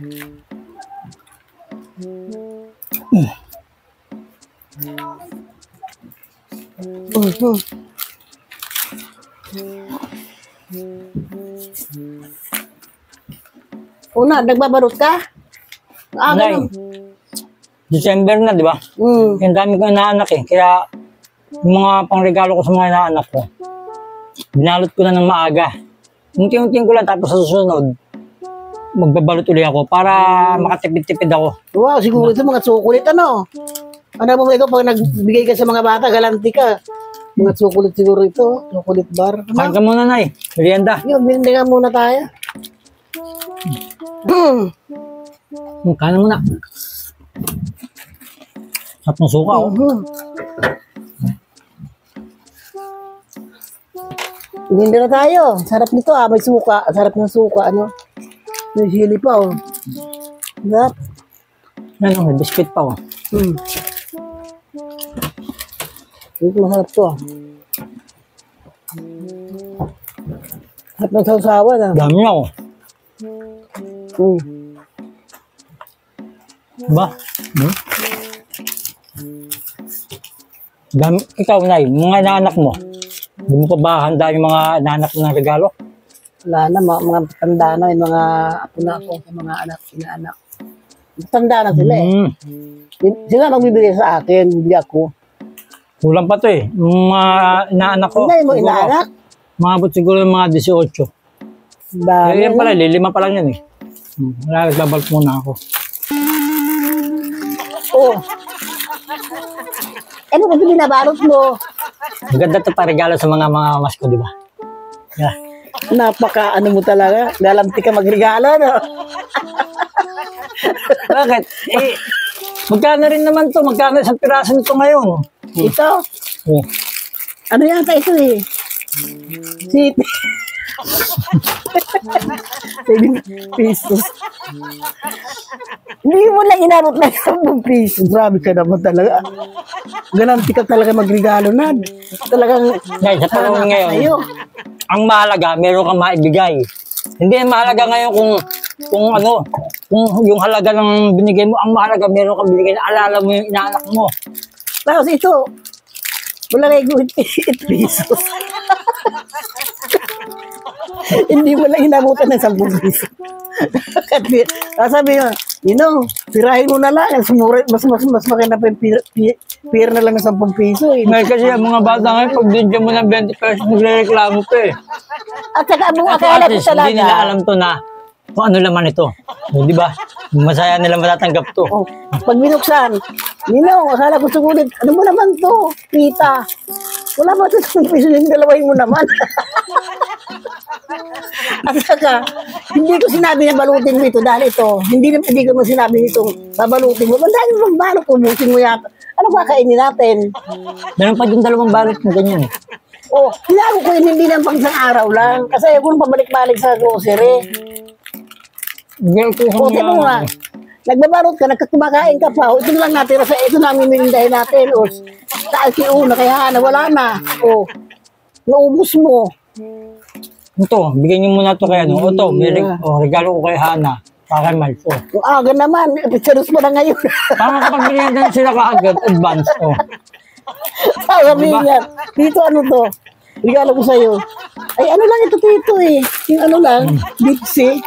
Una, nagbabarot ka? Nay, December na, di ba? Yung dami ko inaanak eh. Kaya, yung mga pangregalo ko sa mga inaanak ko, binalot ko na ng maaga. Unti-unti ko lang, tapos sa susunod, magbabalot ulit ako para makatipid-tipid ako. Wow, siguro ito mga chocolate, ano? Ano mo ikaw, pag nagbigay ka sa mga bata, galanti ka. Mga chocolate siguro ito, chocolate bar. Kain ka muna, Nay. Merienda. Yun, binigyan muna tayo. Kain na muna. Sarap ng suka, oh. Hindi na tayo. Sarap nito, ah. May suka. Sarap ng suka, ano? May sili pa, oh. Sarap. Ano, may biscuit pa, oh. Ito masarap to, ah. Sarap ng sausawan, ah. Dami na, oh. Ba? Dami, ikaw, Nay, mga inaanak mo. Hindi mo pa ba handa yung mga inaanak ng regalo? Wala na, mga tanda na, yung mga apo na ako, sa mga anak, inaanak. Tanda na sila, eh. Sila magbibigay sa akin, hindi ako. Kulang pa to, eh. Yung mga inaanak ko. Hindi mo inaanak? Maabot siguro ng mga 18. Dami. Yan pala, lilima pa lang yan, eh. Wala, nagbabalot muna ako. Oh. Ano kasi binabalot mo? Maganda to pa regalo sa mga mas ko, di ba? Yeah. Napaka ano mo talaga. Galanti ka magregalo, no? Bakit? Eh, magkano rin naman to? Magkano isang piraso nito ngayon? Ito? Oh. Ano yata ito eh? City. 7 pesos. Hindi mo lang inabot na 10 pesos. Grabe ka naman talaga. Galanti ka talaga magregalo na. Talagang Guys, sa panahon ngayon, ang mahalaga, meron kang maibigay. Hindi ang mahalaga ngayon kung yung halaga ng binigay mo, ang mahalaga, meron kang binigay na alala mo yung inaanak mo. Tapos ito, wala kayo 8 pesos. Hindi mo lang inabutan ng 10 pesos. Sabi mo, pirahin mo na lang. Mas makina pa yung pira na lang ng 10 peso. Eh. Ngayon kasi ang mga bata ngayon, pag binigyan mo ng 20 pesos, magre-reklamo pa eh. At saka ang akala ko talaga. Hindi nila alam to na kung ano laman ito. O, di ba? Masaya nila matatanggap to. Oh, pag binuksan, akala ko sugulit, ano mo naman to? Pita. Wala ba ito 10 peso yung dalawahin mo naman? At saka, hindi ko sinabi na balutin mo ito dahil ito, hindi ko mo sinabi nito, babalutin mo. Dahil mo magbalot, ubusin mo yata. Ano ba kainin natin? Meron pa yung 2 balot na ganyan. Oh, hinago ko yun, hindi lang pang isang araw lang. Kasi ayaw ko nung pabalik-balik sa grocery. O, tiyan mo nga. Nagbabarot ka, nagkakumakain ka pa. O, ito na lang natira sa ito namin minindahin natin. O, taas yung una, kaya wala na. O, naubos mo. Ito, bigyan niyo muna ito kay ano. O, ito, regalo ko kay Hana. Kaya Miles. O, aga naman. Pictures mo na ngayon. Tama kapag binigyan na sila kaagad, advance. O. Sabi niya, dito ano to? Regalo ko sa'yo. Ay, ano lang ito, Tito eh. Yung ano lang, Dipsy.